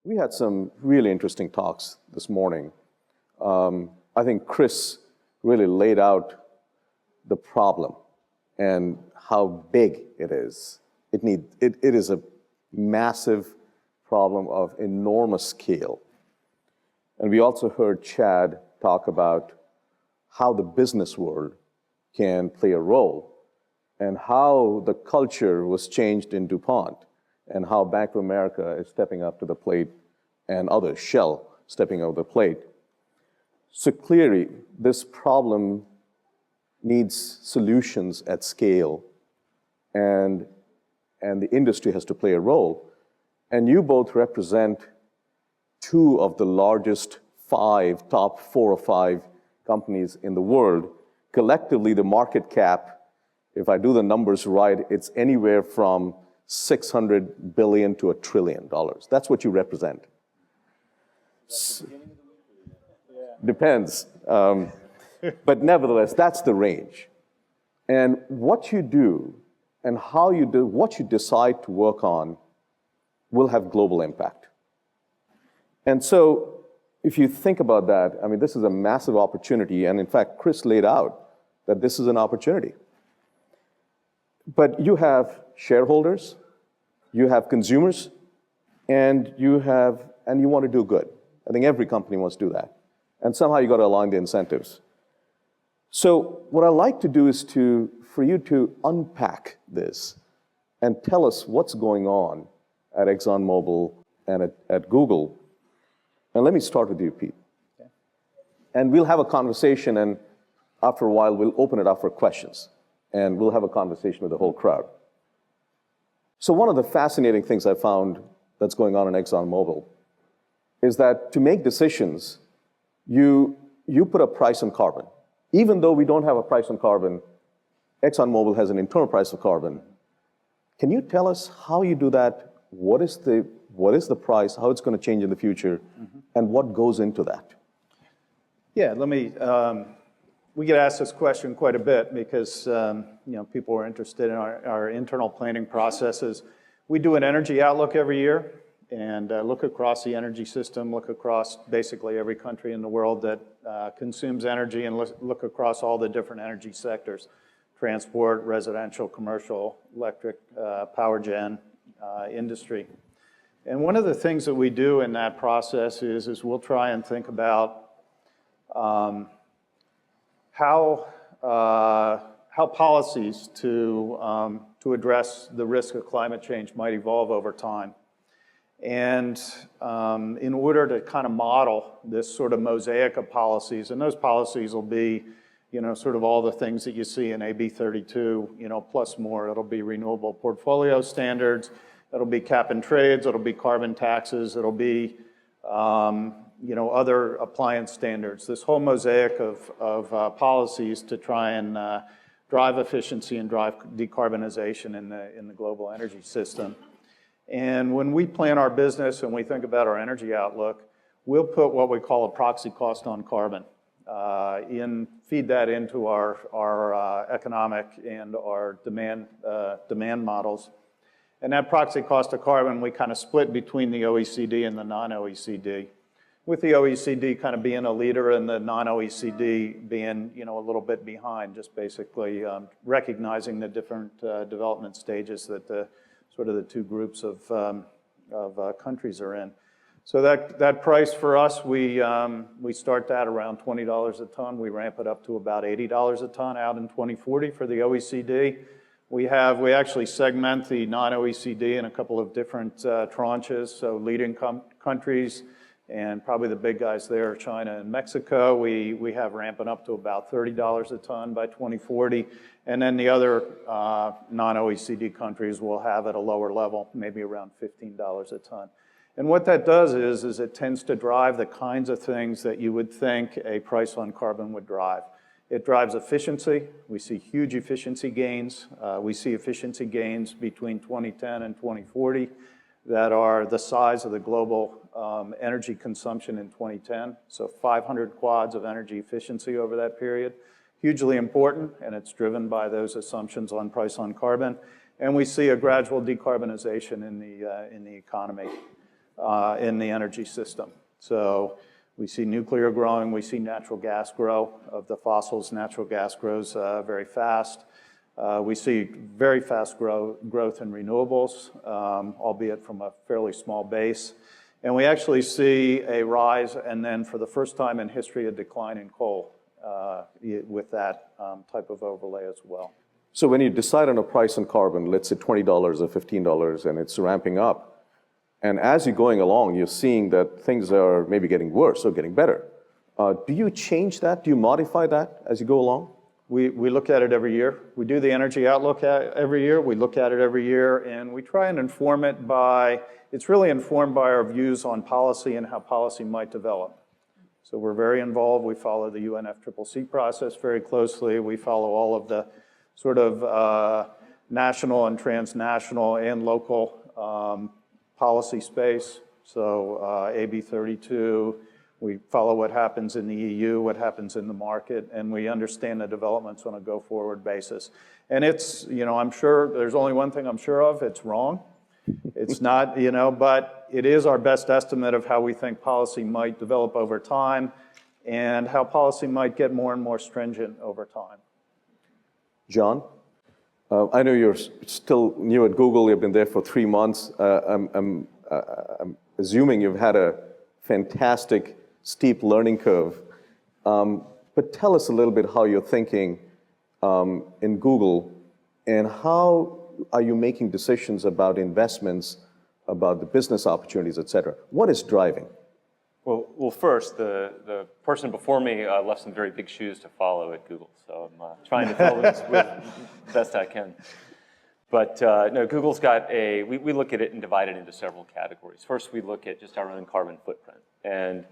We had some really interesting talks this morning. I think Chris really laid out the problem and how big it is. It is a massive problem of enormous scale. And we also heard Chad talk about how the business world can play a role and how the culture was changed in DuPont and how Bank of America is stepping up to the plate and others, Shell, stepping up to the plate. So clearly, this problem needs solutions at scale, and the industry has to play a role. And you both represent two of the largest top 4 or 5 companies in the world. Collectively, the market cap, if I do the numbers right, it's anywhere from $600 billion to $1 trillion. That's what you represent. Depends. But nevertheless, that's the range. And what you do and how you do, what you decide to work on will have global impact. And so if you think about that, I mean, this is a massive opportunity. And in fact, Chris laid out that this is an opportunity. But you have shareholders, you have consumers, and you want to do good. I think every company wants to do that. And somehow you got to align the incentives. So what I like to do is for you to unpack this and tell us what's going on at ExxonMobil and at Google. And let me start with you, Pete. Okay. And we'll have a conversation, and after a while, we'll open it up for questions. And we'll have a conversation with the whole crowd. So one of the fascinating things I found that's going on in ExxonMobil is that to make decisions, you put a price on carbon. Even though we don't have a price on carbon, ExxonMobil has an internal price of carbon. Can you tell us how you do that? What is the price, how it's going to change in the future, and what goes into that? Yeah, we get asked this question quite a bit because people are interested in our internal planning processes. We do an energy outlook every year and look across the energy system, look across basically every country in the world that consumes energy, and look across all the different energy sectors: transport, residential, commercial, electric, power gen, industry. And one of the things that we do in that process is we'll try and think about how policies to address the risk of climate change might evolve over time. And in order to kind of model this sort of mosaic of policies, and those policies will be, sort of all the things that you see in AB 32, plus more. It'll be renewable portfolio standards, it'll be cap and trades, it'll be carbon taxes, it'll be other appliance standards. This whole mosaic of policies to try and drive efficiency and drive decarbonization in the global energy system. And when we plan our business and we think about our energy outlook, we'll put what we call a proxy cost on carbon, feed that into our economic and our demand models. And that proxy cost of carbon, we kind of split between the OECD and the non-OECD, with the OECD kind of being a leader and the non-OECD being, a little bit behind, just basically recognizing the different development stages that the two groups of countries are in. So that price for us, we start that around $20 a ton. We ramp it up to about $80 a ton out in 2040 for the OECD. We actually segment the non-OECD in a couple of different tranches. So leading countries, and probably the big guys there are China and Mexico. We have ramping up to about $30 a ton by 2040. And then the other non-OECD countries will have at a lower level, maybe around $15 a ton. And what that does is it tends to drive the kinds of things that you would think a price on carbon would drive. It drives efficiency. We see huge efficiency gains. We see efficiency gains between 2010 and 2040 that are the size of the global energy consumption in 2010. So 500 quads of energy efficiency over that period. Hugely important, and it's driven by those assumptions on price on carbon. And we see a gradual decarbonization in the economy. in the energy system. So we see nuclear growing, we see natural gas grow. Of the fossils, natural gas grows very fast. We see very fast growth in renewables, albeit from a fairly small base. And we actually see a rise, and then for the first time in history, a decline in coal with that type of overlay as well. So when you decide on a price on carbon, let's say $20 or $15, and it's ramping up, and as you're going along, you're seeing that things are maybe getting worse or getting better. Do you change that? Do you modify that as you go along? We look at it every year. We do the energy outlook every year. We look at it every year, and we try and inform it by, it's really informed by our views on policy and how policy might develop. So we're very involved. We follow the UNFCCC process very closely. We follow all of the sort of national and transnational and local policy space. So AB 32, we follow what happens in the EU, what happens in the market, and we understand the developments on a go-forward basis. And it's, I'm sure, there's only one thing I'm sure of, it's wrong. It's not, but it is our best estimate of how we think policy might develop over time and how policy might get more and more stringent over time. John, I know you're still new at Google. You've been there for 3 months. I'm assuming you've had a fantastic, steep learning curve. But tell us a little bit how you're thinking in Google, and how are you making decisions about investments, about the business opportunities, et cetera? What is driving? Well, first, the person before me left some very big shoes to follow at Google, so I'm trying to fill this with the best I can. But no, Google's got we look at it and divide it into several categories. First, we look at just our own carbon footprint. And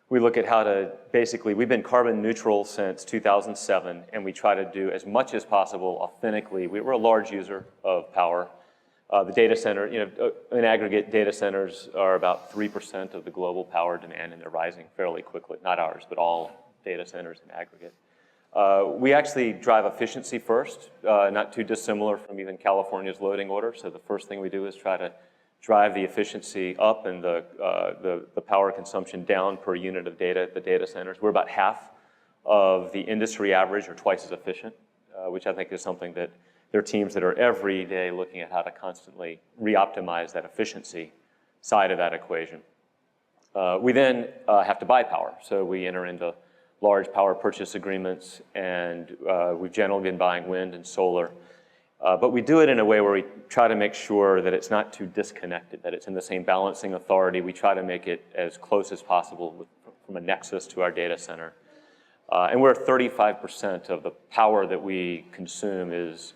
we look at how to, basically, we've been carbon neutral since 2007, and we try to do as much as possible authentically. We're a large user of power. The data center, in aggregate, data centers are about 3% of the global power demand, and they're rising fairly quickly. Not ours, but all data centers in aggregate. We actually drive efficiency first, not too dissimilar from even California's loading order. So the first thing we do is try to drive the efficiency up and the power consumption down per unit of data at the data centers. We're about half of the industry average, or twice as efficient, which I think is something that there are teams that are every day looking at how to constantly re-optimize that efficiency side of that equation. We then have to buy power. So we enter into large power purchase agreements, and we've generally been buying wind and solar. But we do it in a way where we try to make sure that it's not too disconnected, that it's in the same balancing authority. We try to make it as close as possible from a nexus to our data center. And we're 35% of the power that we consume is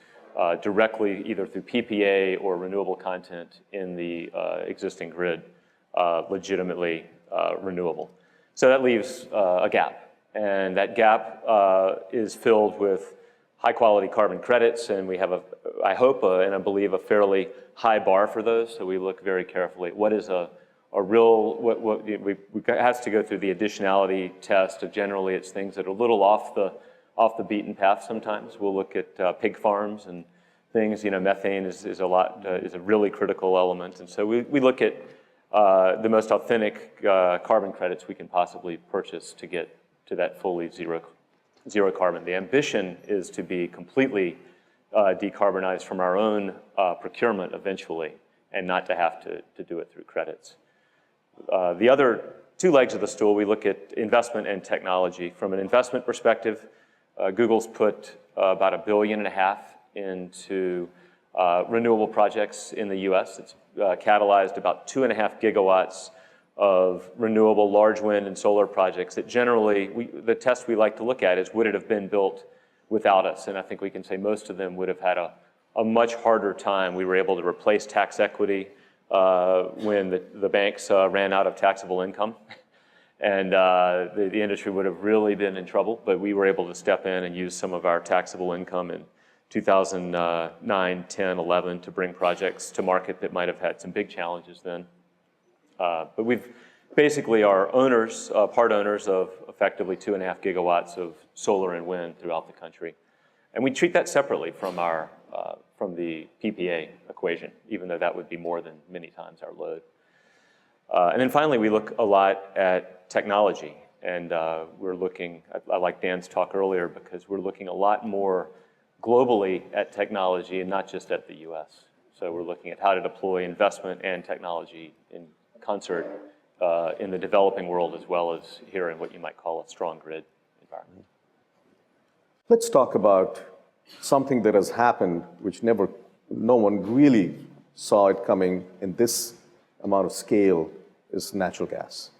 directly either through PPA or renewable content in the existing grid, legitimately renewable. So that leaves a gap. And that gap is filled with high-quality carbon credits, and we have, I hope and I believe, a fairly high bar for those. So we look very carefully at what is a real, we have to go through the additionality test. Generally, it's things that are a little off the beaten path. Sometimes we'll look at pig farms and things. Methane is a really critical element, and so we look at the most authentic carbon credits we can possibly purchase to get to that fully zero carbon. The ambition is to be completely decarbonized from our own procurement eventually, and not to have to do it through credits. The other two legs of the stool, we look at investment and technology. From an investment perspective, Google's put about $1.5 billion into renewable projects in the US. It's catalyzed about 2.5 gigawatts of renewable large wind and solar projects that generally, the test we like to look at is, would it have been built without us? And I think we can say most of them would have had a much harder time. We were able to replace tax equity when the banks ran out of taxable income. And the industry would have really been in trouble, but we were able to step in and use some of our taxable income in 2009, 10, 11 to bring projects to market that might have had some big challenges then. But we've basically are owners, part owners of effectively 2.5 gigawatts of solar and wind throughout the country. And we treat that separately from from the PPA equation, even though that would be more than many times our load. And then finally, we look a lot at technology. And we're looking, I like Dan's talk earlier, because we're looking a lot more globally at technology and not just at the US. So we're looking at how to deploy investment and technology in concert in the developing world, as well as here in what you might call a strong grid environment. Let's talk about something that has happened, which no one really saw it coming in this amount of scale, is natural gas.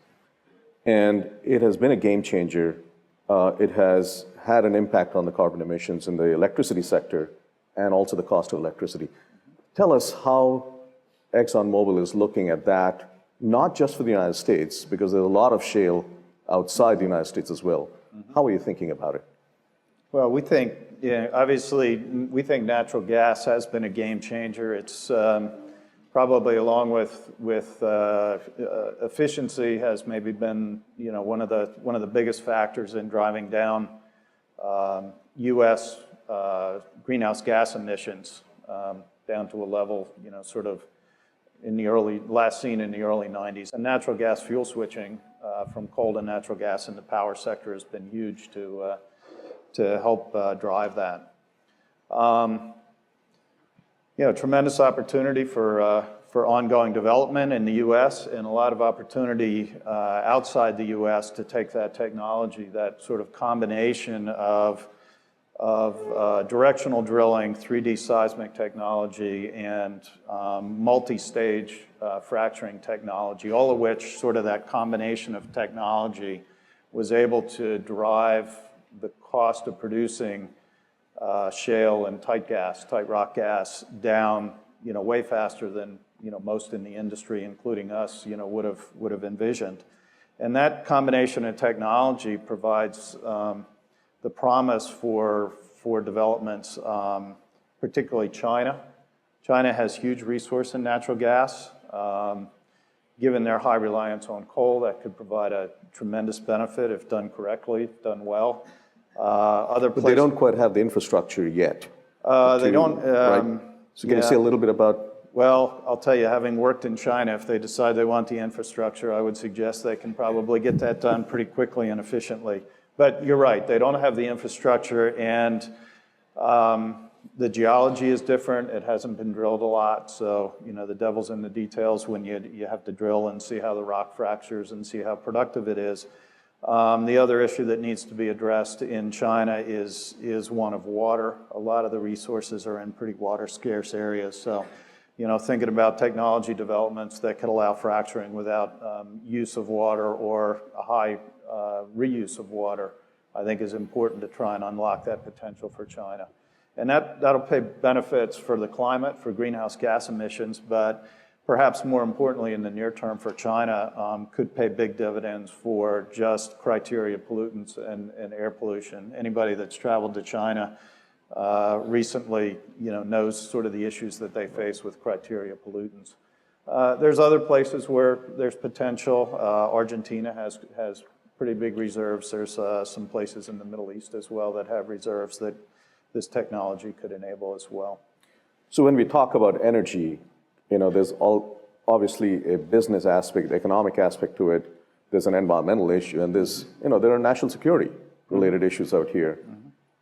And it has been a game changer. It has had an impact on the carbon emissions in the electricity sector and also the cost of electricity. Tell us how ExxonMobil is looking at that, not just for the United States, because there's a lot of shale outside the United States as well. How are you thinking about it? Well, we think, obviously, we think natural gas has been a game changer. It's probably, along with efficiency, has maybe been, one of the biggest factors in driving down U.S. Greenhouse gas emissions down to a level, sort of last seen in the early 90s. And natural gas fuel switching from coal to natural gas in the power sector has been huge to help drive that. Tremendous opportunity for ongoing development in the U.S. and a lot of opportunity outside the U.S. to take that technology, that sort of combination of directional drilling, 3D seismic technology, and multi-stage fracturing technology, all of which sort of that combination of technology was able to drive the cost of producing shale and tight rock gas down, way faster than, most in the industry, including us, would have envisioned. And that combination of technology provides the promise for developments, particularly China. China has huge resource in natural gas. Given their high reliance on coal, that could provide a tremendous benefit if done correctly, if done well. But they don't quite have the infrastructure yet. They don't. Right? So can you say a little bit about? Well, I'll tell you, having worked in China, if they decide they want the infrastructure, I would suggest they can probably get that done pretty quickly and efficiently. But you're right, they don't have the infrastructure, and the geology is different. It hasn't been drilled a lot, so the devil's in the details when you have to drill and see how the rock fractures and see how productive it is. The other issue that needs to be addressed in China is one of water. A lot of the resources are in pretty water scarce areas, so thinking about technology developments that could allow fracturing without use of water or a high reuse of water, I think is important to try and unlock that potential for China. And that'll pay benefits for the climate, for greenhouse gas emissions, but perhaps more importantly in the near term for China, could pay big dividends for just criteria pollutants and air pollution. Anybody that's traveled to China recently, knows sort of the issues that they face with criteria pollutants. There's other places where there's potential. Argentina has pretty big reserves. There's some places in the Middle East as well that have reserves that this technology could enable as well. So when we talk about energy, there's obviously a business aspect, economic aspect to it. There's an environmental issue, and there are national security related issues out here.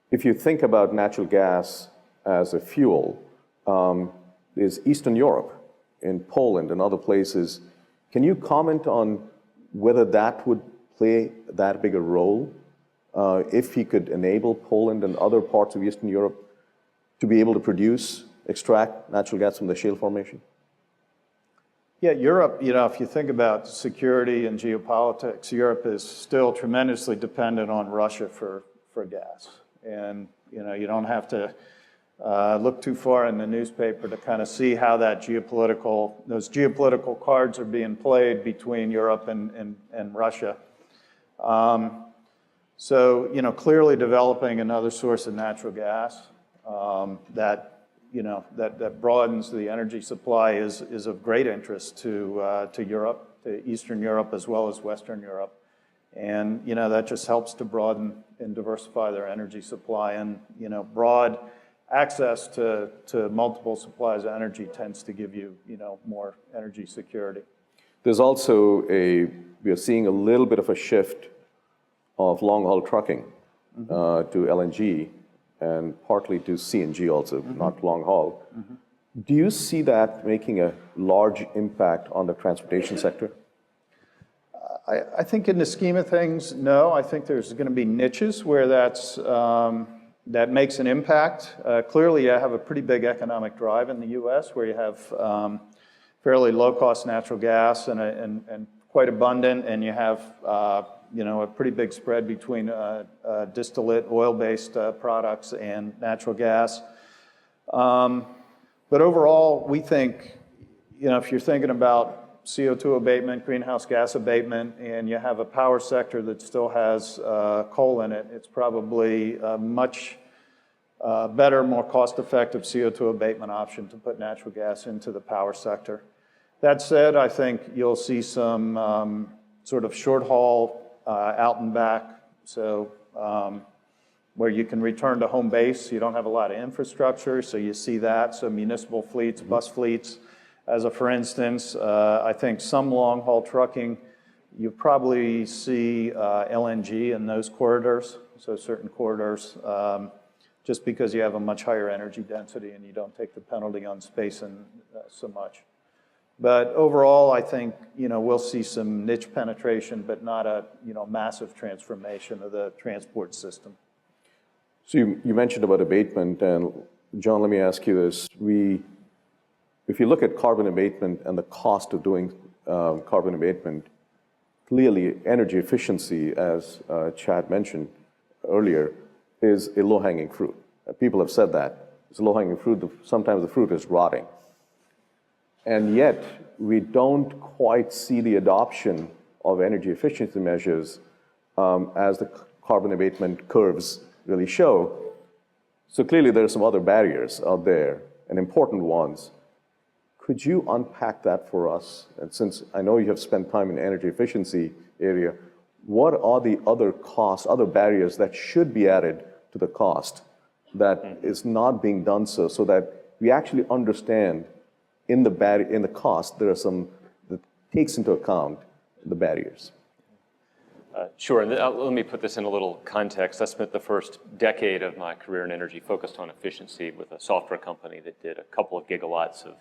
If you think about natural gas as a fuel, there's Eastern Europe, in Poland and other places. Can you comment on whether that would play that big a role if he could enable Poland and other parts of Eastern Europe to be able to extract natural gas from the shale formation? Yeah, Europe, if you think about security and geopolitics, Europe is still tremendously dependent on Russia for gas. And, you don't have to look too far in the newspaper to kind of see how those geopolitical cards are being played between Europe and Russia. So, clearly developing another source of natural gas that broadens the energy supply is of great interest to Europe, to Eastern Europe as well as Western Europe. And, that just helps to broaden and diversify their energy supply. And, broad access to multiple supplies of energy tends to give you, more energy security. There's also we are seeing a little bit of a shift of long-haul trucking to LNG and partly to CNG also, not long-haul. Do you see that making a large impact on the transportation sector? I think in the scheme of things, no. I think there's going to be niches where that makes an impact. Clearly, you have a pretty big economic drive in the U.S. where you have fairly low-cost natural gas and quite abundant, and you have a pretty big spread between distillate oil-based products and natural gas. But overall, we think, if you're thinking about CO2 abatement, greenhouse gas abatement, and you have a power sector that still has coal in it, it's probably a much better, more cost-effective CO2 abatement option to put natural gas into the power sector. That said, I think you'll see some sort of short haul out and back, so where you can return to home base. You don't have a lot of infrastructure, so you see that. So municipal fleets, bus fleets, as a for instance. I think some long-haul trucking, you probably see LNG in those corridors, so certain corridors, just because you have a much higher energy density and you don't take the penalty on space and so much. But overall, I think we'll see some niche penetration, but not a massive transformation of the transport system. So you mentioned about abatement, and John, let me ask you this. If you look at carbon abatement and the cost of doing carbon abatement, clearly energy efficiency, as Chad mentioned earlier, is a low-hanging fruit. People have said that. It's a low-hanging fruit. Sometimes the fruit is rotting. And yet, we don't quite see the adoption of energy efficiency measures as the carbon abatement curves really show. So clearly there are some other barriers out there, and important ones. Could you unpack that for us? And since I know you have spent time in the energy efficiency area, what are the other costs, other barriers that should be added to the cost that is not being done so that we actually understand in the cost, there are some that takes into account the barriers? Sure, and let me put this in a little context. I spent the first decade of my career in energy focused on efficiency with a software company that did a couple of gigawatts of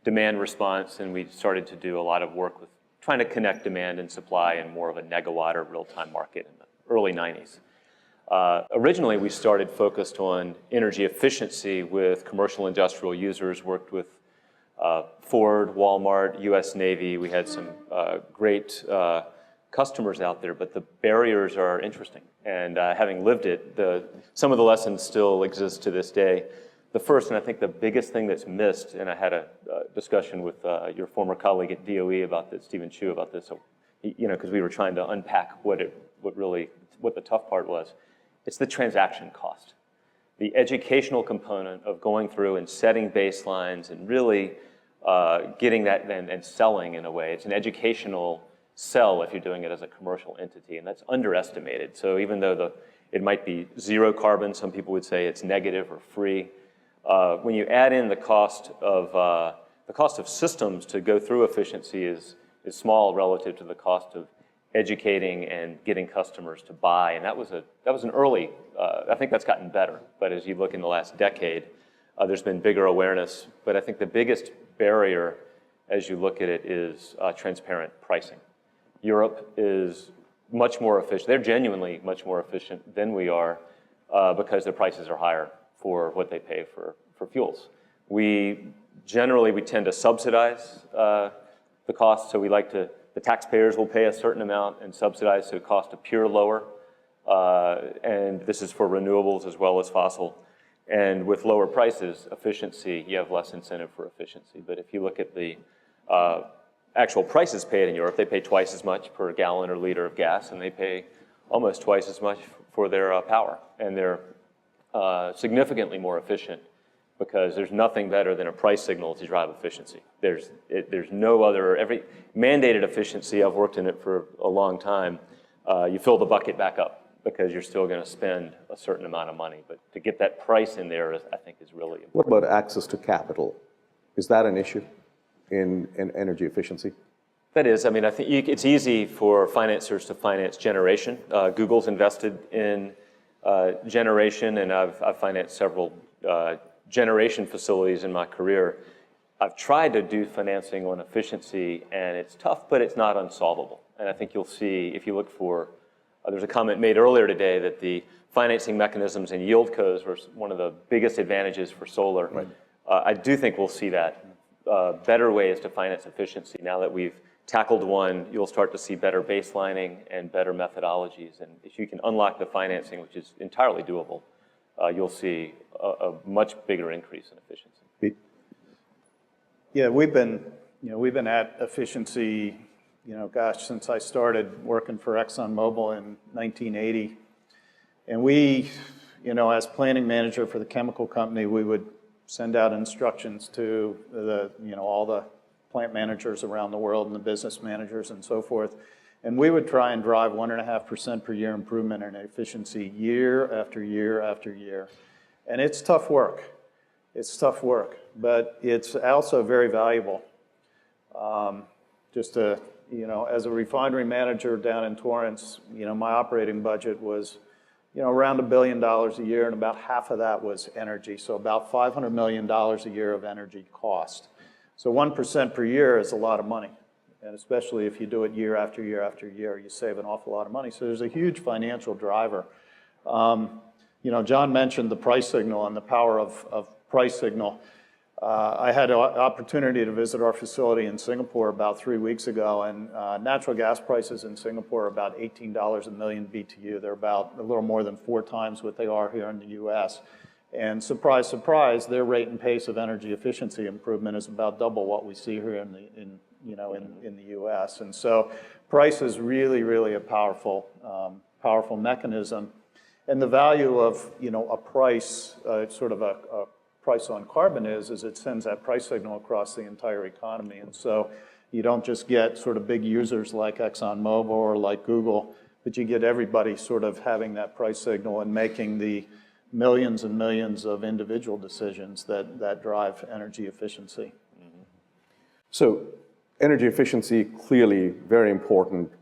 demand response, and we started to do a lot of work with trying to connect demand and supply in more of a negawatt or real-time market in the early 90s. Originally, we started focused on energy efficiency with commercial industrial users, worked with Ford, Walmart, US Navy. We had some great customers out there, but the barriers are interesting. And having lived it, some of the lessons still exist to this day. The first, and I think the biggest thing that's missed, and I had a discussion with your former colleague at DOE about this, Stephen Chu, about this, because we were trying to unpack what the tough part was. It's the transaction cost. The educational component of going through and setting baselines and really getting that and selling in a way. It's an educational sell if you're doing it as a commercial entity, and that's underestimated. So even though it might be zero carbon, some people would say it's negative or free. When you add in the cost of systems to go through efficiency is small relative to the cost of educating and getting customers to buy, and that was an early. I think that's gotten better, but as you look in the last decade, there's been bigger awareness. But I think the biggest barrier, as you look at it, is transparent pricing. Europe is much more efficient. They're genuinely much more efficient than we are because their prices are higher for what they pay for fuels. We tend to subsidize the cost, so the taxpayers will pay a certain amount and subsidize so cost appear lower. And this is for renewables as well as fossil. And with lower prices, efficiency, you have less incentive for efficiency. But if you look at the actual prices paid in Europe, they pay twice as much per gallon or liter of gas, and they pay almost twice as much for their power. And they're significantly more efficient because there's nothing better than a price signal to drive efficiency. There's no other, every mandated efficiency, I've worked in it for a long time, you fill the bucket back up because you're still going to spend a certain amount of money. But to get that price in there, I think, is really important. What about access to capital? Is that an issue in energy efficiency? That is, I mean, I think it's easy for financiers to finance generation. Google's invested in generation, and I've financed several generation facilities in my career. I've tried to do financing on efficiency, and it's tough, but it's not unsolvable. And I think you'll see, if you look for, there's a comment made earlier today that the financing mechanisms and yield codes were one of the biggest advantages for solar. Right. I do think we'll see that. Better ways to finance efficiency. Now that we've tackled one, you'll start to see better baselining and better methodologies. And if you can unlock the financing, which is entirely doable, you'll see a much bigger increase in efficiency. Pete? Yeah, we've been at efficiency, gosh, since I started working for ExxonMobil in 1980. And we, as planning manager for the chemical company, we would send out instructions to all the plant managers around the world and the business managers and so forth. And we would try and drive 1.5% per year improvement in efficiency year after year after year. And it's tough work. It's tough work, but it's also very valuable. As a refinery manager down in Torrance, my operating budget was around $1 billion a year, and about half of that was energy. So about $500 million a year of energy cost. So 1% per year is a lot of money. And especially if you do it year after year after year, you save an awful lot of money. So there's a huge financial driver. John mentioned the price signal and the power of price signal. I had an opportunity to visit our facility in Singapore about 3 weeks ago, and natural gas prices in Singapore are about $18 a million BTU. They're about a little more than 4 times what they are here in the U.S. And surprise, surprise, their rate and pace of energy efficiency improvement is about double what we see here in the U.S. And so price is really, really a powerful mechanism. And the value of a price, sort of a price on carbon is it sends that price signal across the entire economy. And so you don't just get sort of big users like ExxonMobil or like Google, but you get everybody sort of having that price signal and making the millions and millions of individual decisions that drive energy efficiency. Mm-hmm. So energy efficiency, clearly very important,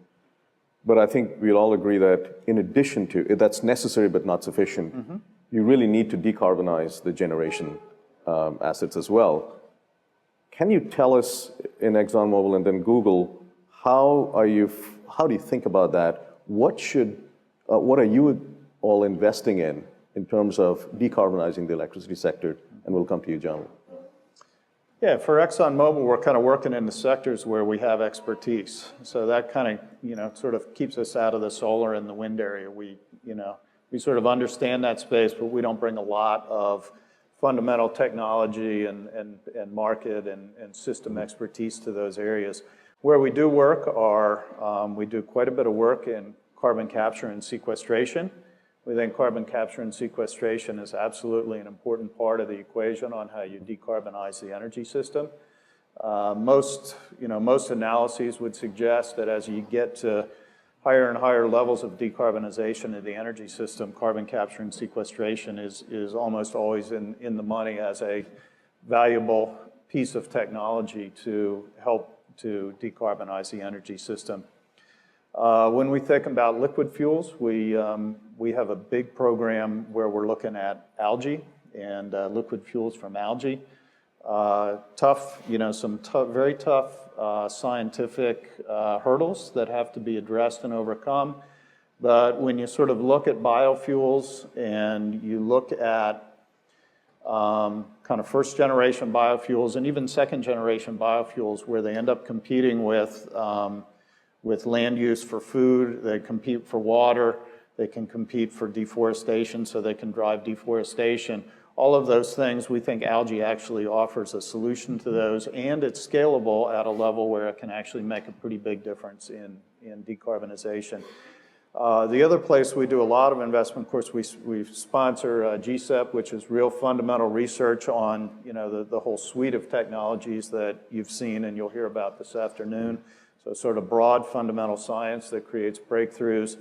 but I think we'll all agree that in addition to, that's necessary but not sufficient. Mm-hmm. You really need to decarbonize the generation assets as well. Can you tell us in ExxonMobil and then Google, how do you think about that? What are you all investing in terms of decarbonizing the electricity sector? And we'll come to you, John. Yeah, for ExxonMobil, we're kind of working in the sectors where we have expertise. So that kind of, sort of keeps us out of the solar and the wind area. We sort of understand that space, but we don't bring a lot of fundamental technology and market and system expertise to those areas. Where we do work we do quite a bit of work in carbon capture and sequestration. We think carbon capture and sequestration is absolutely an important part of the equation on how you decarbonize the energy system. Most analyses would suggest that as you get to higher and higher levels of decarbonization of the energy system, carbon capture and sequestration is almost always in the money as a valuable piece of technology to help to decarbonize the energy system. When we think about liquid fuels, we have a big program where we're looking at algae and liquid fuels from algae. Very tough scientific hurdles that have to be addressed and overcome. But when you sort of look at biofuels and you look at kind of first generation biofuels and even second generation biofuels where they end up competing with land use for food, they compete for water, they can compete for deforestation, so they can drive deforestation. All of those things, we think algae actually offers a solution to those, and it's scalable at a level where it can actually make a pretty big difference in decarbonization. The other place we do a lot of investment, of course, we sponsor GCEP, which is real fundamental research on the whole suite of technologies that you've seen and you'll hear about this afternoon. So sort of broad fundamental science that creates breakthroughs.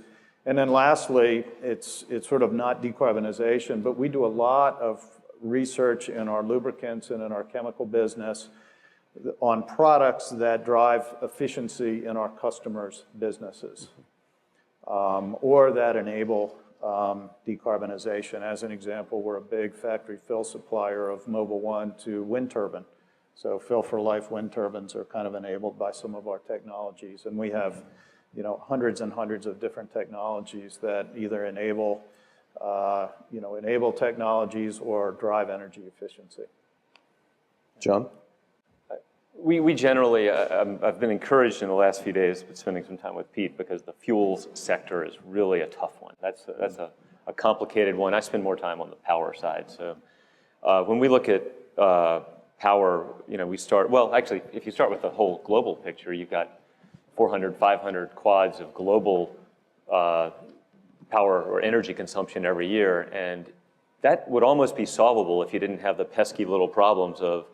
And then lastly, it's sort of not decarbonization, but we do a lot of research in our lubricants and in our chemical business on products that drive efficiency in our customers' businesses, or that enable decarbonization. As an example, we're a big factory fill supplier of Mobil 1 to wind turbine. So fill for life wind turbines are kind of enabled by some of our technologies. And we have, hundreds and hundreds of different technologies that either enable technologies or drive energy efficiency. John? We generally, I've been encouraged in the last few days with spending some time with Pete, because the fuels sector is really a tough one. That's a complicated one. I spend more time on the power side. So when we look at power, we start, well, actually, if you start with the whole global picture, you've got 400, 500 quads of global power or energy consumption every year. And that would almost be solvable if you didn't have the pesky little problems of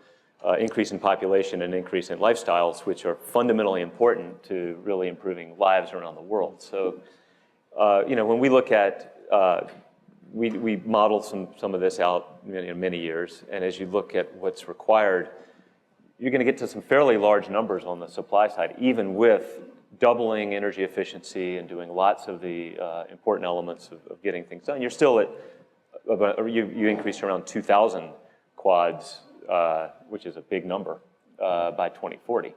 increase in population and increase in lifestyles, which are fundamentally important to really improving lives around the world. So, when we look at, we modeled some of this out many years, and as you look at what's required, you're going to get to some fairly large numbers on the supply side, even with doubling energy efficiency and doing lots of the important elements of getting things done. You're still at, you increase around 2,000 quads, which is a big number, by 2040.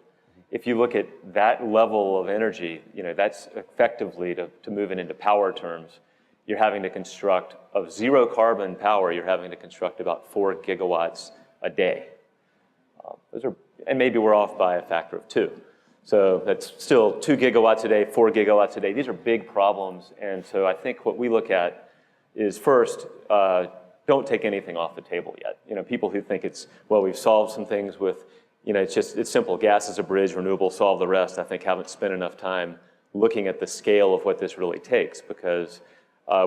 If you look at that level of energy, that's effectively, to move it into power terms, you're having to construct, of zero carbon power, you're having to construct about 4 gigawatts a day. And maybe we're off by a factor of 2. So that's still 2 gigawatts a day, 4 gigawatts a day. These are big problems. And so I think what we look at is, first, don't take anything off the table yet. People who think we've solved some things with, it's simple. Gas is a bridge, renewables solve the rest. I think haven't spent enough time looking at the scale of what this really takes, because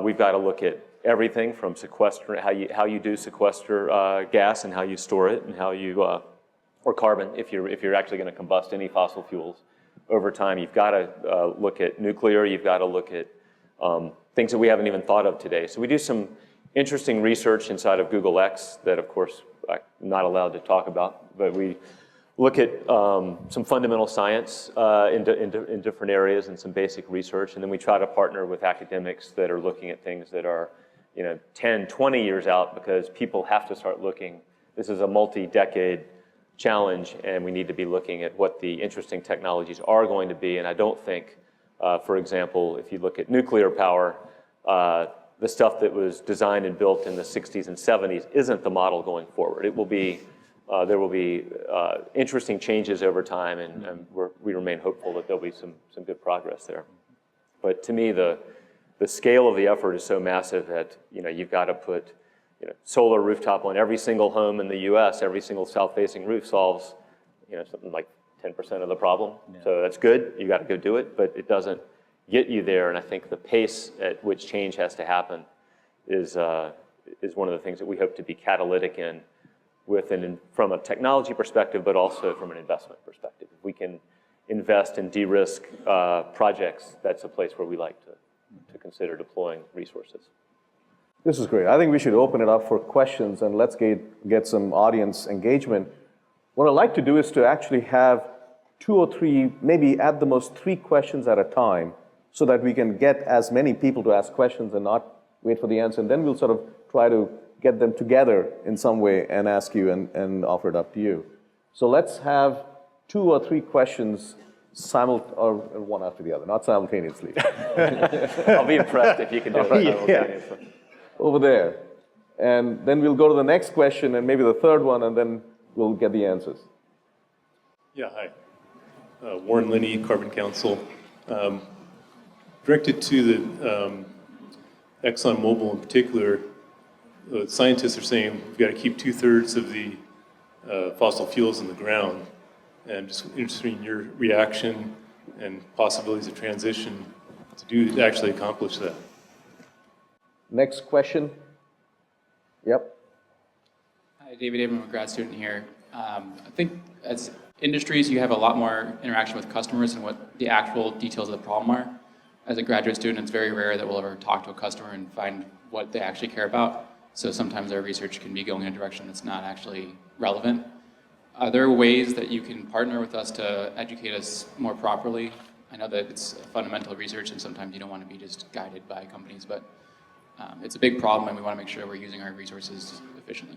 we've got to look at everything from sequester, how you do sequester gas and how you store it, and how you, or carbon, if you're actually going to combust any fossil fuels over time. You've got to look at nuclear. You've got to look at things that we haven't even thought of today. So we do some interesting research inside of Google X that, of course, I'm not allowed to talk about, but we look at some fundamental science in different areas and some basic research, and then we try to partner with academics that are looking at things that are 10, 20 years out, because people have to start looking. This is a multi-decade challenge, and we need to be looking at what the interesting technologies are going to be. And I don't think, for example, if you look at nuclear power, the stuff that was designed and built in the 60s and 70s isn't the model going forward. It will be, there will be interesting changes over time, and we remain hopeful that there'll be some good progress there. But to me, the scale of the effort is so massive that you've got to put solar rooftop on every single home in the U.S. Every single south-facing roof solves something like 10% of the problem. Yeah. So that's good. You got to go do it, but it doesn't get you there. And I think the pace at which change has to happen is one of the things that we hope to be catalytic in, from a technology perspective, but also from an investment perspective. If we can invest in de-risk projects, that's a place where we like to consider deploying resources. This is great. I think we should open it up for questions, and let's get some audience engagement. What I'd like to do is to actually have 2 or 3, maybe at the most 3 questions at a time, so that we can get as many people to ask questions and not wait for the answer. And then we'll sort of try to get them together in some way and ask you and offer it up to you. So let's have 2 or 3 questions or one after the other, not simultaneously. I'll be impressed if you can do it simultaneously. Yeah. Over there. And then we'll go to the next question and maybe the third one, and then we'll get the answers. Yeah, hi. Warren Linney, Carbon Council. Directed to the ExxonMobil in particular, scientists are saying we've got to keep 2/3 of the fossil fuels in the ground. And just interested in your reaction and possibilities of transition to actually accomplish that. Next question. Yep. Hi, David Abram, a grad student here. I think as industries, you have a lot more interaction with customers and what the actual details of the problem are. As a graduate student, it's very rare that we'll ever talk to a customer and find what they actually care about. So sometimes our research can be going in a direction that's not actually relevant. Are there ways that you can partner with us to educate us more properly? I know that it's fundamental research and sometimes you don't want to be just guided by companies, but it's a big problem and we want to make sure we're using our resources efficiently.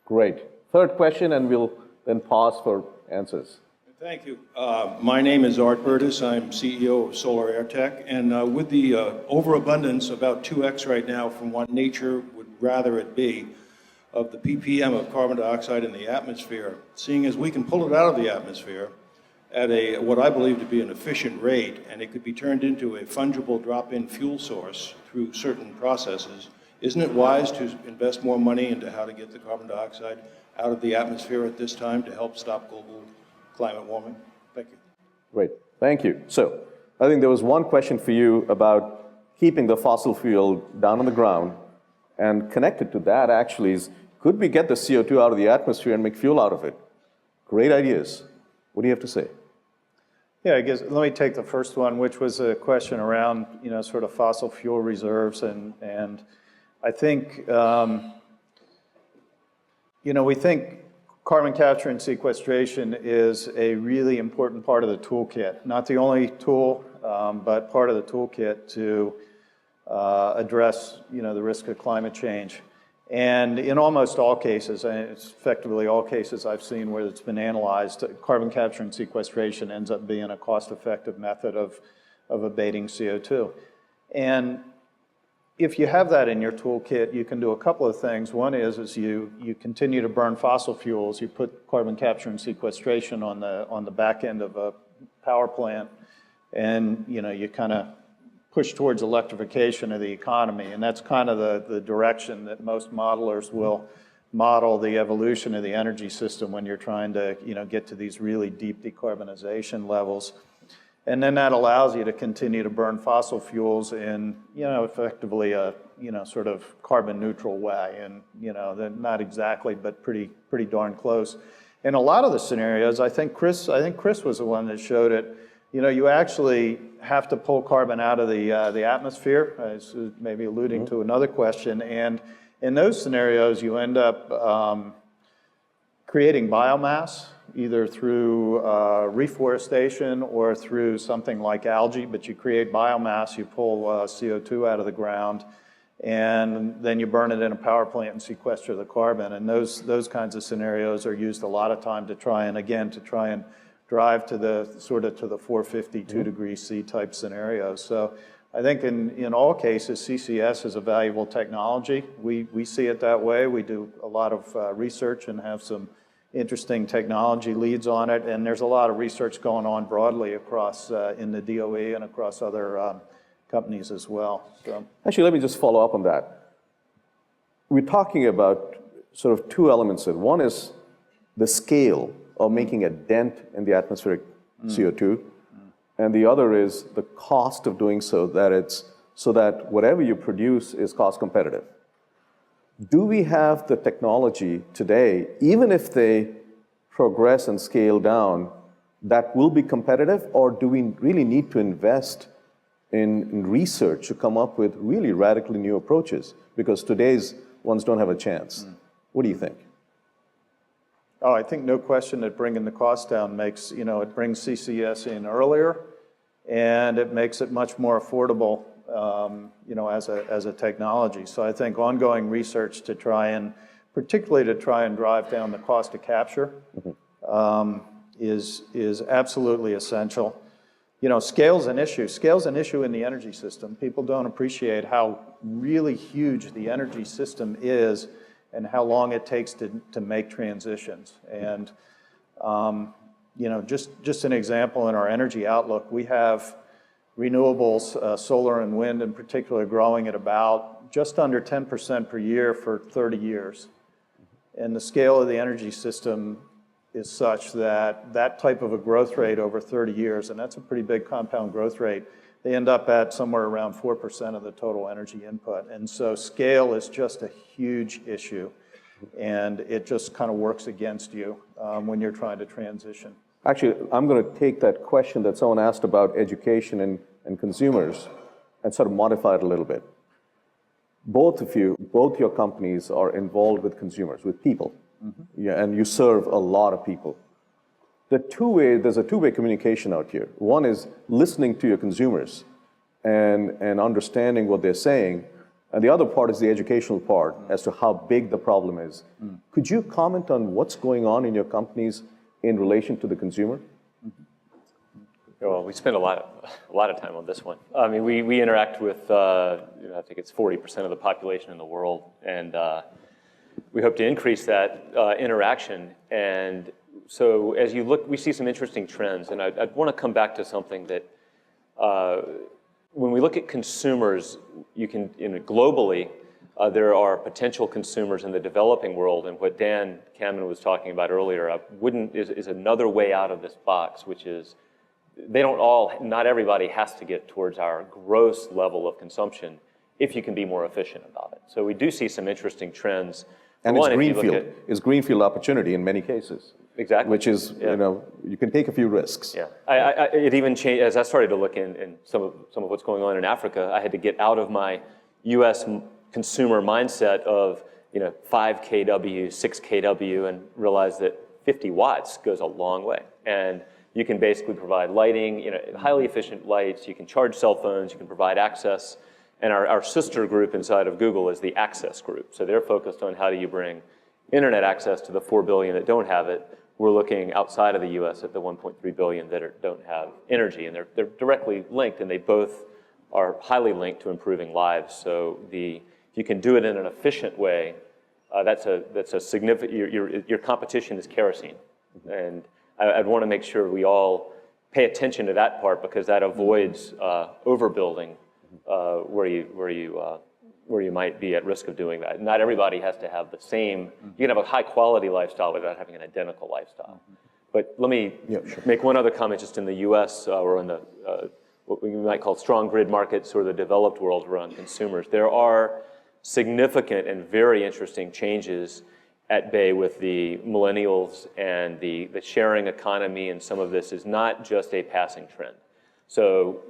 Great. Third question, and we'll then pause for answers. Thank you. My name is Art Burtis. I'm CEO of Solar Air Tech. And with the overabundance, about 2x right now from what nature would rather it be, of the ppm of carbon dioxide in the atmosphere, seeing as we can pull it out of the atmosphere at a what I believe to be an efficient rate, and it could be turned into a fungible drop-in fuel source through certain processes, isn't it wise to invest more money into how to get the carbon dioxide out of the atmosphere at this time to help stop global climate warming? Thank you. Great. Thank you. So I think there was one question for you about keeping the fossil fuel down on the ground, and connected to that actually is, could we get the CO2 out of the atmosphere and make fuel out of it? Great ideas. What do you have to say? Yeah, I guess let me take the first one, which was a question around, sort of fossil fuel reserves, and I think, we think carbon capture and sequestration is a really important part of the toolkit. Not the only tool, but part of the toolkit to address, the risk of climate change. And in almost all cases, and it's effectively all cases I've seen where it's been analyzed, carbon capture and sequestration ends up being a cost-effective method of abating CO2. And if you have that in your toolkit, you can do a couple of things. One is you continue to burn fossil fuels. You put carbon capture and sequestration on the back end of a power plant, and you kind of push towards electrification of the economy, and that's kind of the direction that most modelers will model the evolution of the energy system when you're trying to get to these really deep decarbonization levels. And then that allows you to continue to burn fossil fuels in effectively a sort of carbon neutral way, and not exactly, but pretty darn close. In a lot of the scenarios, I think Chris was the one that showed it. You actually have to pull carbon out of the atmosphere, as maybe alluding to another question, and in those scenarios, you end up creating biomass, either through reforestation or through something like algae, but you create biomass, you pull CO2 out of the ground, and then you burn it in a power plant and sequester the carbon, and those kinds of scenarios are used a lot of time to try and drive to the sort of to the 452 degrees C type scenarios. So I think in all cases, CCS is a valuable technology. We see it that way. We do a lot of research and have some interesting technology leads on it, and there's a lot of research going on broadly across in the DOE and across other companies as well. So. Actually, let me just follow up on that. We're talking about sort of two elements here. One is the scale of making a dent in the atmospheric CO2, and the other is the cost of doing so that whatever you produce is cost competitive. Do we have the technology today, even if they progress and scale down, that will be competitive, or do we really need to invest in research to come up with really radically new approaches? Because today's ones don't have a chance. What do you think? Oh, I think no question that bringing the cost down makes, it brings CCS in earlier, and it makes it much more affordable, as a technology. So I think ongoing research particularly to try and drive down the cost of capture, is absolutely essential. Scale's an issue. Scale's an issue in the energy system. People don't appreciate how really huge the energy system is and how long it takes to make transitions. And, just an example in our energy outlook, we have renewables, solar and wind in particular, growing at about just under 10% per year for 30 years. And the scale of the energy system is such that that type of a growth rate over 30 years, and that's a pretty big compound growth rate, they end up at somewhere around 4% of the total energy input. And so scale is just a huge issue, and it just kind of works against you when you're trying to transition. Actually, I'm going to take that question that someone asked about education and consumers and sort of modify it a little bit. Both your companies are involved with consumers, with people, Yeah, and you serve a lot of people. There's a two-way communication out here. One is listening to your consumers and understanding what they're saying, and the other part is the educational part as to how big the problem is. Could you comment on what's going on in your companies in relation to the consumer? Well, we spend a lot of time on this one. I mean, we interact with, I think it's 40% of the population in the world, and we hope to increase that interaction. And so as you look, we see some interesting trends, and I'd want to come back to something that when we look at consumers, you can, globally, there are potential consumers in the developing world, and what Dan Kamen was talking about earlier is another way out of this box, which is not everybody has to get towards our gross level of consumption if you can be more efficient about it. So we do see some interesting trends. And it's greenfield. It's greenfield opportunity in many cases. Exactly. Which is, you can take a few risks. Yeah. It even changed, as I started to look in some of what's going on in Africa, I had to get out of my U.S. consumer mindset of, 5 kW, 6 kW, and realize that 50 watts goes a long way. And you can basically provide lighting, highly efficient lights, you can charge cell phones, you can provide access. And our sister group inside of Google is the Access Group. So they're focused on how do you bring internet access to the 4 billion that don't have it. We're looking outside of the US at the 1.3 billion that don't have energy. And they're directly linked, and they both are highly linked to improving lives. So if you can do it in an efficient way, that's a significant, your competition is kerosene. And I'd want to make sure we all pay attention to that part, because that avoids overbuilding where you might be at risk of doing that. Not everybody has to have the same. You can have a high quality lifestyle without having an identical lifestyle. But let me make one other comment. Just in the U.S. Or in the what we might call strong grid markets, or the developed world around consumers, there are significant and very interesting changes at bay with the millennials, and the sharing economy, and some of this is not just a passing trend. So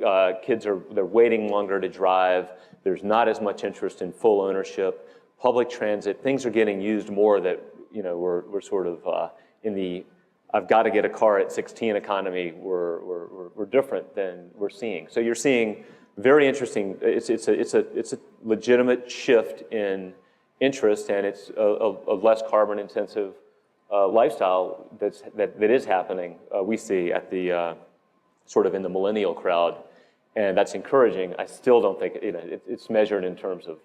they're waiting longer to drive. There's not as much interest in full ownership. Public transit, things are getting used more that, we're sort of in the I've got to get a car at 16 economy. We're different than we're seeing. So you're seeing very interesting, it's a legitimate shift in interest, and it's a less carbon intensive lifestyle that is happening. We see at the sort of in the millennial crowd, and that's encouraging. I still don't think it's measured in terms of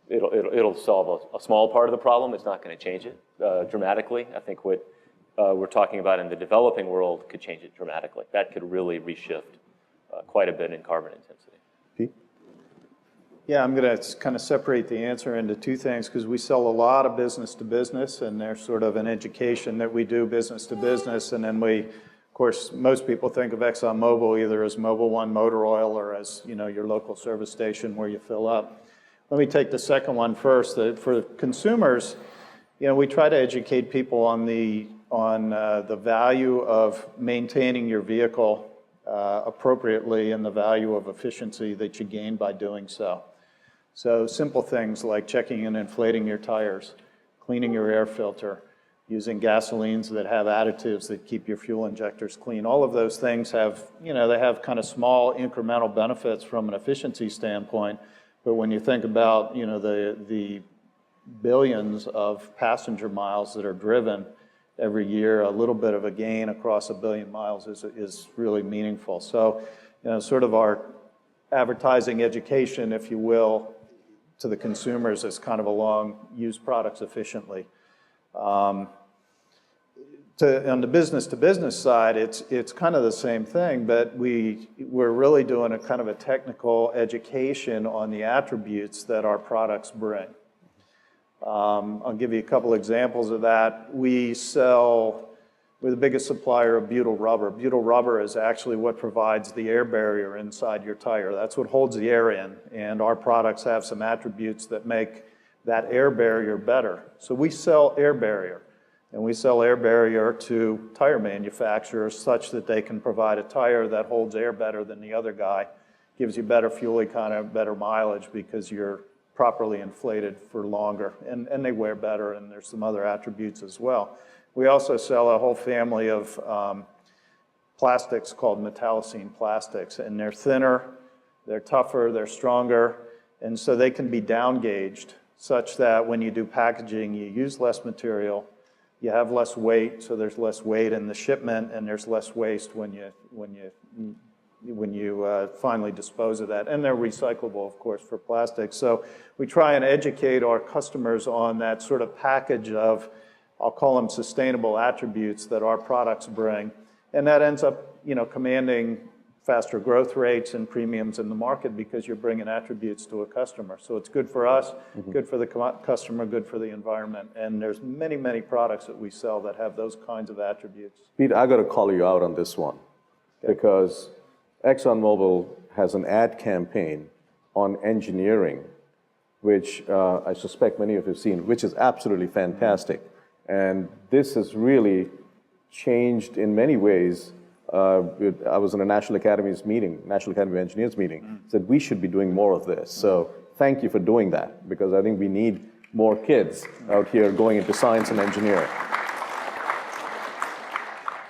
it'll solve a small part of the problem. It's not going to change it dramatically. I think what we're talking about in the developing world could change it dramatically. That could really reshift quite a bit in carbon intensity. Pete? Yeah, I'm going to kind of separate the answer into two things, because we sell a lot of business to business, and there's sort of an education that we do business to business, and then of course, most people think of ExxonMobil either as Mobil 1 motor oil, or as your local service station where you fill up. Let me take the second one first. For consumers, we try to educate people on the value of maintaining your vehicle appropriately, and the value of efficiency that you gain by doing so. So simple things like checking and inflating your tires, cleaning your air filter, using gasolines that have additives that keep your fuel injectors clean. All of those things have, they have kind of small incremental benefits from an efficiency standpoint. But when you think about, the billions of passenger miles that are driven every year, a little bit of a gain across 1 billion miles is really meaningful. So, sort of our advertising education, if you will, to the consumers is kind of along use products efficiently. On the business-to-business side, it's kind of the same thing, but we're really doing a kind of a technical education on the attributes that our products bring. I'll give you a couple examples of that. We're the biggest supplier of butyl rubber. Butyl rubber is actually what provides the air barrier inside your tire. That's what holds the air in, and our products have some attributes that make that air barrier better. So we sell air barrier, and we sell air barrier to tire manufacturers such that they can provide a tire that holds air better than the other guy, gives you better fuel economy, better mileage, because you're properly inflated for longer, and they wear better, and there's some other attributes as well. We also sell a whole family of plastics called metallocene plastics, and they're thinner, they're tougher, they're stronger, and so they can be down gauged such that when you do packaging, you use less material, you have less weight, so there's less weight in the shipment, and there's less waste when you finally dispose of that. And they're recyclable, of course, for plastic. So we try and educate our customers on that sort of package of, I'll call them sustainable attributes that our products bring. And that ends up, commanding faster growth rates and premiums in the market because you're bringing attributes to a customer. So it's good for us, good for the customer, good for the environment. And there's many, many products that we sell that have those kinds of attributes. Pete, I got to call you out on this one because ExxonMobil has an ad campaign on engineering, which I suspect many of you have seen, which is absolutely fantastic. And this has really changed in many ways. I was in a National Academy of Engineers meeting, said we should be doing more of this. So thank you for doing that, because I think we need more kids out here going into science and engineering.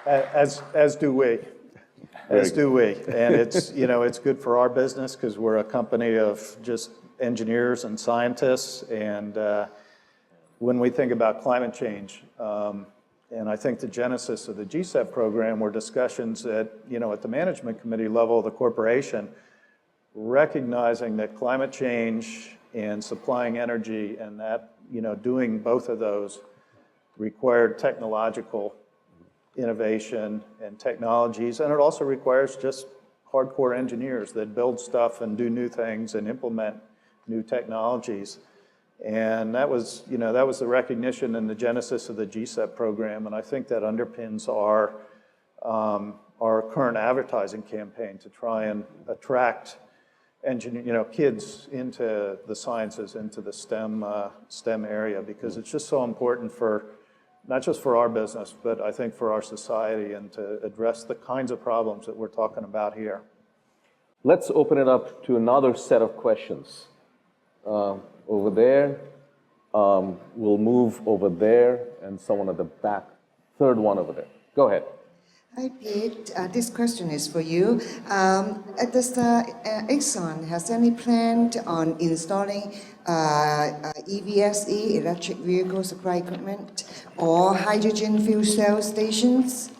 As do we. As do we. And it's, it's good for our business because we're a company of just engineers and scientists. And when we think about climate change, and I think the genesis of the GCEP program were discussions at the management committee level of the corporation, recognizing that climate change and supplying energy and that, doing both of those required technological innovation and technologies, and it also requires just hardcore engineers that build stuff and do new things and implement new technologies. And that was the recognition and the genesis of the GCEP program, and I think that underpins our current advertising campaign to try and attract kids into the sciences, into the STEM area, because it's just so important for not just for our business, but I think for our society, and to address the kinds of problems that we're talking about here. Let's open it up to another set of questions. Over there, we'll move over there, and someone at the back, third one over there. Go ahead. Hi, Pete. This question is for you. Does Exxon has any plan on installing EVSE, electric vehicle supply equipment, or hydrogen fuel cell stations?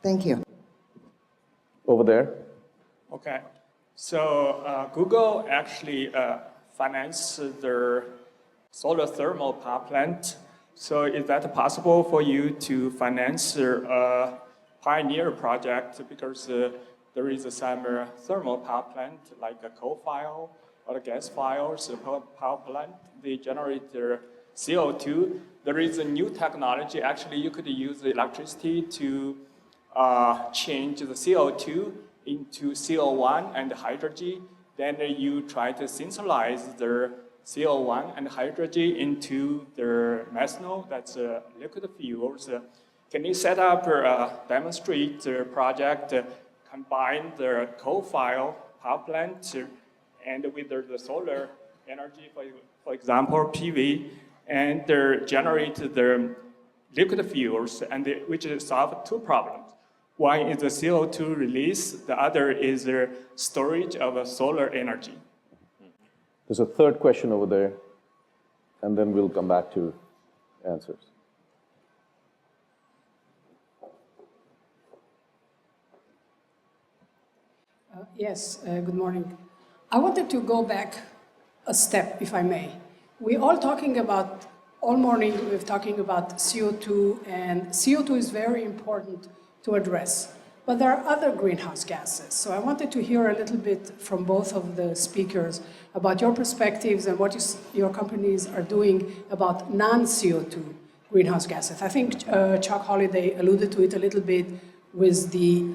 Thank you. Over there. Okay. So Google actually finance their solar thermal power plant. So is that possible for you to finance a pioneer project? Because there is some thermal power plant, like a coal-fired or a gas-fired power plant. They generate their CO2. There is a new technology. Actually, you could use the electricity to change the CO2 into CO1 and hydrogen. Then you try to synthesize the CO1 and hydrogen into the methanol, that's liquid fuels. Can you set up demonstrate the project, combine the coal-fired power plant and with the solar energy, for example, PV, and generate the liquid fuels, and which solve two problems. One is the CO2 release, the other is the storage of solar energy. There's a third question over there, and then we'll come back to answers. Yes, good morning. I wanted to go back a step, if I may. All morning we're talking about CO2, and CO2 is very important to address. But there are other greenhouse gases. So I wanted to hear a little bit from both of the speakers about your perspectives and what your companies are doing about non-CO2 greenhouse gases. I think Chuck Holliday alluded to it a little bit with the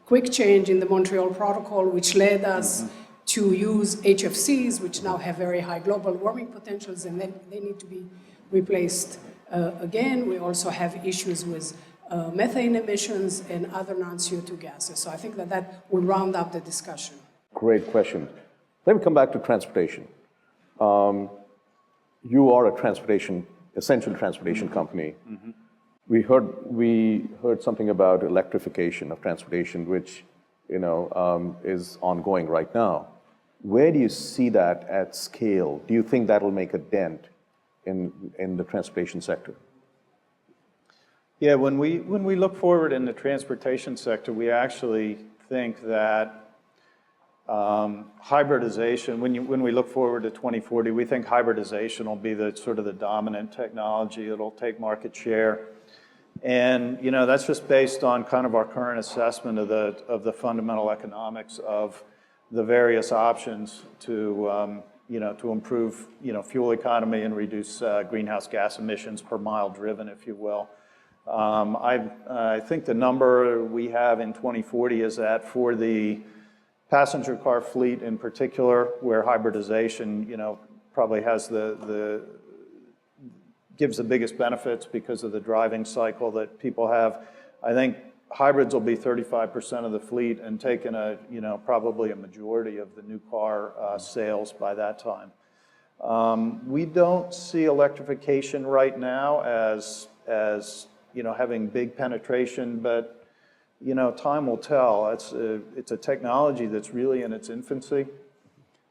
quick change in the Montreal Protocol, which led us to use HFCs, which now have very high global warming potentials, and then they need to be replaced again. We also have issues with methane emissions and other non-CO2 gases. So I think that will round up the discussion. Great question. Let me come back to transportation. You are a essential transportation company. We heard something about electrification of transportation, which is ongoing right now. Where do you see that at scale? Do you think that'll make a dent in the transportation sector? Yeah, when we look forward in the transportation sector, we actually think that hybridization, when we look forward to 2040, we think hybridization will be the sort of the dominant technology. It'll take market share. And that's just based on kind of our current assessment of the fundamental economics of the various options to improve fuel economy and reduce greenhouse gas emissions per mile driven, if you will. I think the number we have in 2040 is that for the passenger car fleet in particular, where hybridization probably has gives the biggest benefits because of the driving cycle that people have. I think hybrids will be 35% of the fleet and taking probably a majority of the new car sales by that time. We don't see electrification right now as having big penetration, but time will tell. It's a technology that's really in its infancy.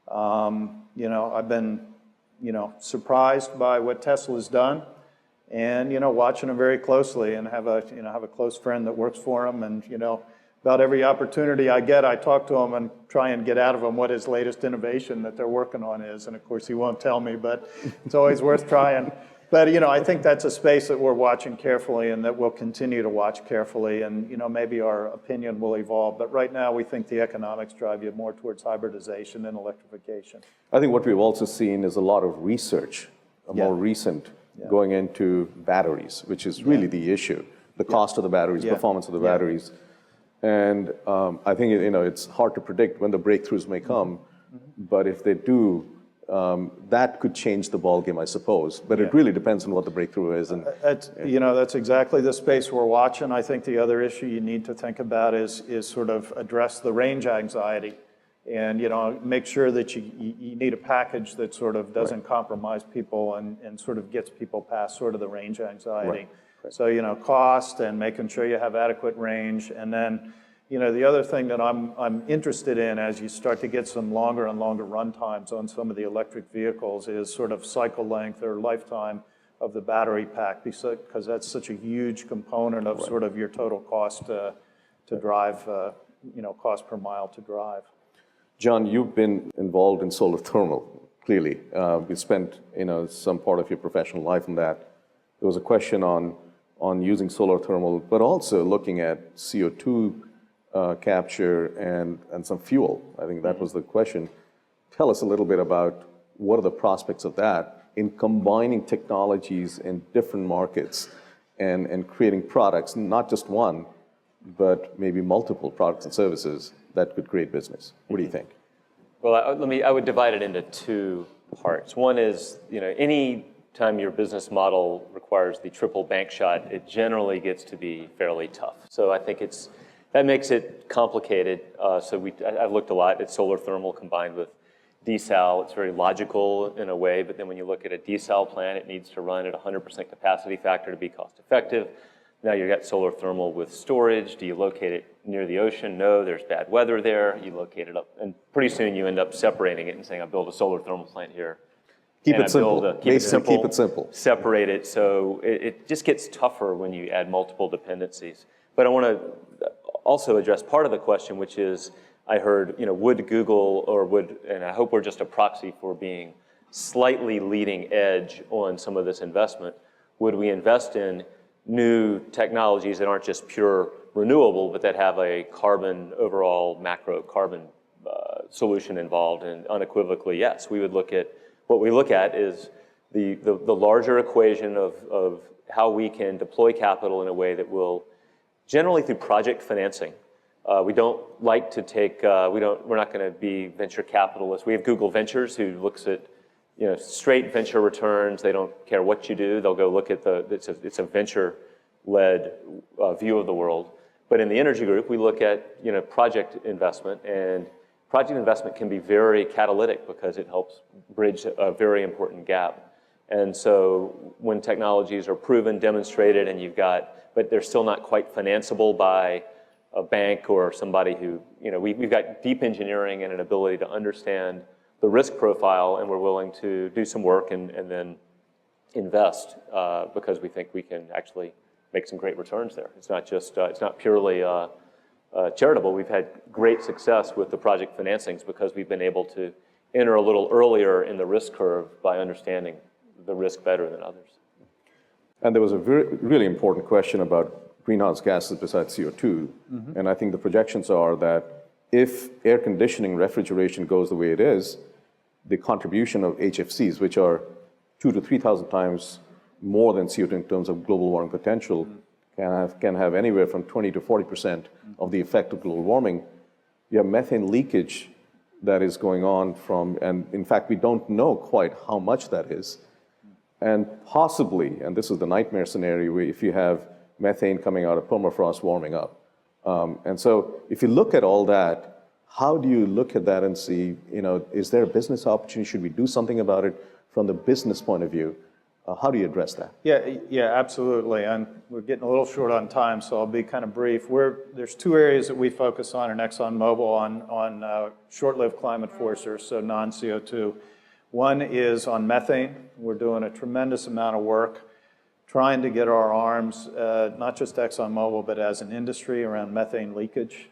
I've been surprised by what Tesla's done, and watching them very closely, and have a close friend that works for them, and about every opportunity I get, I talk to him and try and get out of him what his latest innovation that they're working on is, and of course he won't tell me, but it's always worth trying. But I think that's a space that we're watching carefully and that we'll continue to watch carefully, and maybe our opinion will evolve. But right now we think the economics drive you more towards hybridization than electrification. I think what we've also seen is a lot of research, more recent, going into batteries, which is really the issue. The cost of the batteries, performance of the batteries. And I think it's hard to predict when the breakthroughs may come, but if they do, that could change the ballgame, I suppose. But it really depends on what the breakthrough is. And that's exactly the space we're watching. I think the other issue you need to think about is sort of address the range anxiety, and make sure that you need a package that sort of doesn't compromise people and sort of gets people past sort of the range anxiety. So cost and making sure you have adequate range, and then the other thing that I'm interested in as you start to get some longer and longer run times on some of the electric vehicles is sort of cycle length or lifetime of the battery pack, because that's such a huge component of sort of your total cost to drive, cost per mile to drive. John, you've been involved in solar thermal, clearly. You spent some part of your professional life in that. There was a question on using solar thermal, but also looking at CO2 capture and some fuel. I think that was the question. Tell us a little bit about what are the prospects of that in combining technologies in different markets and creating products, not just one, but maybe multiple products and services that could create business. What do you think? Well, I would divide it into two parts. One is, any time your business model requires the triple bank shot, it generally gets to be fairly tough. So I think that makes it complicated. I've looked a lot at solar thermal combined with desal. It's very logical in a way, but then when you look at a desal plant, it needs to run at 100% capacity factor to be cost effective. Now you've got solar thermal with storage. Do you locate it near the ocean? No, there's bad weather there. You locate it up, and pretty soon you end up separating it and saying, I build a solar thermal plant here. Keep it simple. Keep it simple. Separate it. So it just gets tougher when you add multiple dependencies. But I want to also address part of the question, which is, I heard, would Google and I hope we're just a proxy for being slightly leading edge on some of this investment, would we invest in new technologies that aren't just pure renewable, but that have a overall macro carbon solution involved? And unequivocally, yes. What we look at is the larger equation of how we can deploy capital in a way that will, generally through project financing. We don't like to take, we're not going to be venture capitalists. We have Google Ventures, who looks at straight venture returns. They don't care what you do. They'll go look at it's a venture-led view of the world. But in the energy group, we look at project investment, and project investment can be very catalytic because it helps bridge a very important gap. And so when technologies are proven, demonstrated, and but they're still not quite financeable by a bank or somebody who, we've got deep engineering and an ability to understand the risk profile, and we're willing to do some work and then invest because we think we can actually make some great returns there. It's not just, it's not purely charitable. We've had great success with the project financings because we've been able to enter a little earlier in the risk curve by understanding the risk better than others. And there was a really important question about greenhouse gases besides CO2. And I think the projections are that if air conditioning, refrigeration goes the way it is, the contribution of HFCs, which are 2,000 to 3,000 times more than CO2 in terms of global warming potential, can have anywhere from 20 to 40% of the effect of global warming. You have methane leakage that is going on and in fact, we don't know quite how much that is. And possibly, and this is the nightmare scenario, where if you have methane coming out of permafrost warming up. And so if you look at all that, how do you look at that and see, is there a business opportunity? Should we do something about it from the business point of view? How do you address that? Yeah, absolutely. And we're getting a little short on time, so I'll be kind of brief. There's two areas that we focus on in ExxonMobil on short-lived climate forcers, so non-CO2. One is on methane. We're doing a tremendous amount of work trying to get our arms, not just ExxonMobil, but as an industry around methane leakage.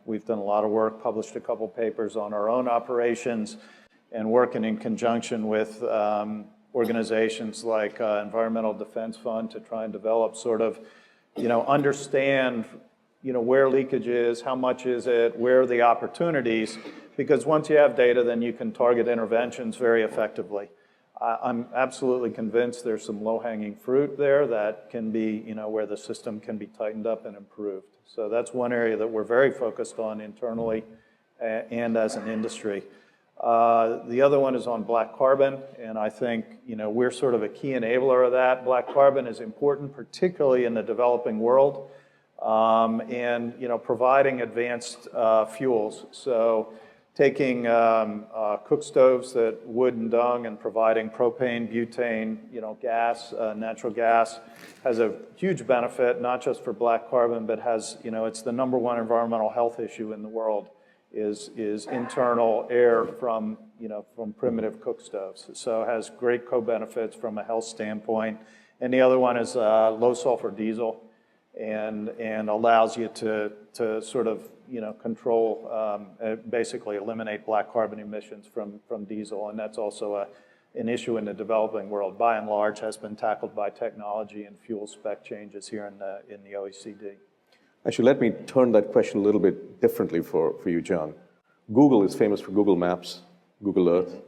We've done a lot of work, published a couple papers on our own operations, and working in conjunction with organizations like Environmental Defense Fund to try and develop sort of, understand, where leakage is, how much is it, where are the opportunities, because once you have data, then you can target interventions very effectively. I'm absolutely convinced there's some low-hanging fruit there that can be, where the system can be tightened up and improved. So that's one area that we're very focused on internally and as an industry. The other one is on black carbon, and I think, we're sort of a key enabler of that. Black carbon is important, particularly in the developing world, and, providing advanced fuels. So taking cook stoves that wood and dung and providing propane, butane, gas, natural gas has a huge benefit, not just for black carbon, but has, it's the #1 environmental health issue in the world is internal air from primitive cook stoves. So it has great co-benefits from a health standpoint. And the other one is low sulfur diesel and allows you to sort of, control, basically eliminate black carbon emissions from diesel. And that's also an issue in the developing world, by and large, has been tackled by technology and fuel spec changes here in the OECD. Actually, let me turn that question a little bit differently for you, John. Google is famous for Google Maps, Google Earth.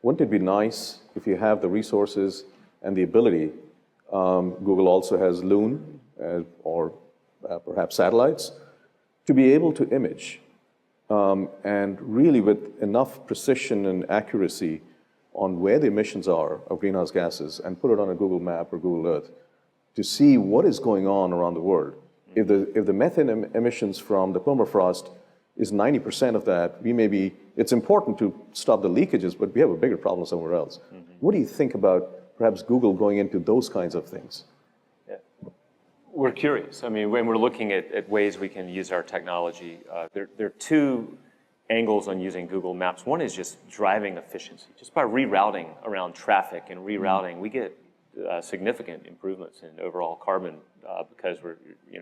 Wouldn't it be nice if you have the resources and the ability? Google also has Loon or perhaps satellites to be able to image and really with enough precision and accuracy on where the emissions are of greenhouse gases and put it on a Google map or Google Earth to see what is going on around the world. If the methane emissions from the permafrost is 90% of that, it's important to stop the leakages, but we have a bigger problem somewhere else. What do you think about perhaps Google going into those kinds of things? Yeah. We're curious. I mean, when we're looking at ways we can use our technology, there are two angles on using Google Maps. One is just driving efficiency. Just by rerouting around traffic and rerouting, we get significant improvements in overall carbon because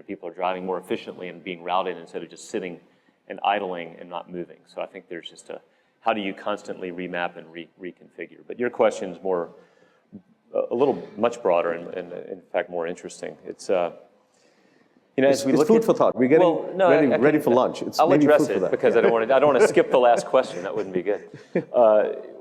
people are driving more efficiently and being routed instead of just sitting and idling and not moving. So I think there's just how do you constantly remap and reconfigure? But your question is much broader and in fact more interesting. It's it's food for thought. We're getting ready for lunch. I'll address it because I don't want to skip the last question. That wouldn't be good.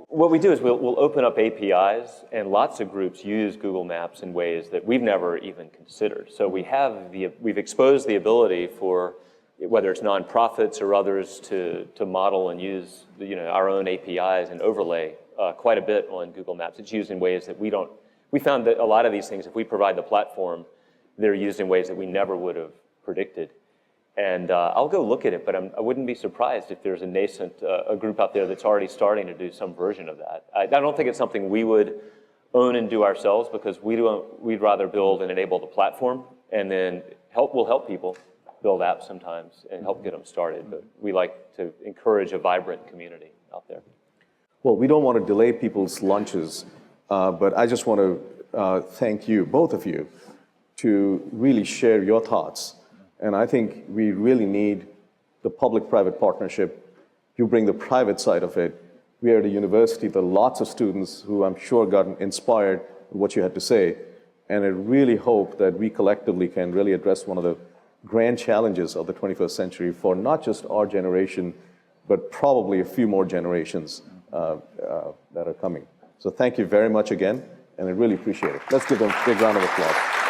What we do is we'll open up APIs, and lots of groups use Google Maps in ways that we've never even considered. So we've exposed the ability for whether it's nonprofits or others to model and use our own APIs and overlay quite a bit on Google Maps. It's used in ways that we found that a lot of these things, if we provide the platform, they're used in ways that we never would have predicted. And I'll go look at it, but I wouldn't be surprised if there's a nascent a group out there that's already starting to do some version of that. I don't think it's something we would own and do ourselves, because we'd rather build and enable the platform, and then we'll help people build apps sometimes and help get them started. But we like to encourage a vibrant community out there. Well, we don't want to delay people's lunches, but I just want to thank you, both of you, to really share your thoughts. And I think we really need the public-private partnership. You bring the private side of it. We are at a university, there are lots of students who I'm sure got inspired by what you had to say. And I really hope that we collectively can really address one of the grand challenges of the 21st century for not just our generation, but probably a few more generations that are coming. So thank you very much again, and I really appreciate it. Let's give them a big round of applause.